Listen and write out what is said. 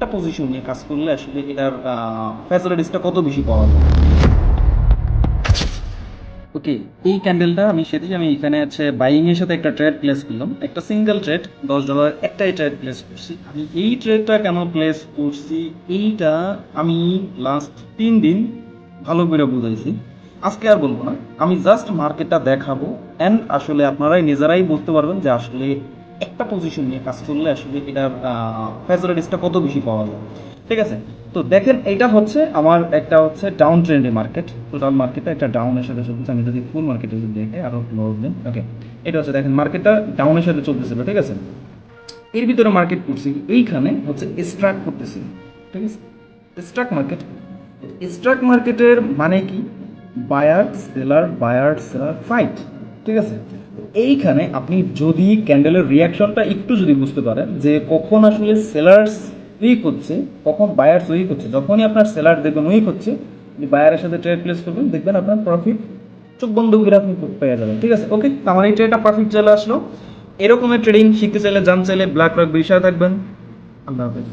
একটা পজিশন নিয়ে কাজ করলে আসলে এটার ফ্যাসিলিটিসটা কত বেশি পাওয়া যায়। ওকে, এই ক্যান্ডেলটা আমি এখানে আছে বাইং এর সাথে একটা ট্রেড প্লেস করলাম, একটা সিঙ্গেল ট্রেড $10 একটাই ট্রেড প্লেস করছি। আমি এই ট্রেডটা কেন প্লেস করছি এইটা আমি লাস্ট 3 দিন ভালো করে বুঝাইছি, আজকে আর বলবো না। আমি জাস্ট মার্কেটটা দেখাবো অ্যান্ড আসলে আপনারাই নিজেরাই বুঝতে পারবেন যে আসলে একটা পজিশন নিয়ে কাজ করলে আসলে এটার ফ্যাসিলিটিসটা কত বেশি পাওয়া যায়। ঠিক আছে, তো দেখেন এইটা হচ্ছে আমার একটা হচ্ছে ডাউন ট্রেন্ডের মার্কেট। টোটাল মার্কেটটা একটা ডাউনের সাথে চলতেছে। আমি যদি ফুল মার্কেটে যদি দেখে আরো ক্লোজ দেন, ওকে, এটা হচ্ছে দেখেন মার্কেটটা ডাউনের সাথে চলতেছিল। ঠিক আছে, এর ভিতরে মার্কেট করছি এইখানে হচ্ছে স্ট্রাক করতেছি। ঠিক আছে, স্ট্রাক মার্কেট, স্ট্রাক মার্কেটের মানে কি? Buyer seller fight. ঠিক আছে, এইখানে আপনি যদি ক্যান্ডেলের রিয়াকশনটা একটু যদি বুঝতে পারেন যে কখন আসলে সেলার্স উইক হচ্ছে, কখন বায়ার্স উইক হচ্ছে, যখনই আপনার সেলার দেখবেন উইক হচ্ছে, আপনি বায়ারের সাথে ট্রেড প্লেস করবেন, দেখবেন আপনার প্রফিট চোখ বন্ধ করে আপনি পেয়ে যাবেন। ঠিক আছে, ওকে, আমার এই ট্রেডটা প্রফিট চলে আসলো। এরকমের ট্রেডিং শিখতে চাইলে, জানতে চাইলে ব্ল্যাক রক বিষয়ে থাকবেন। আল্লাহ হাফেজ।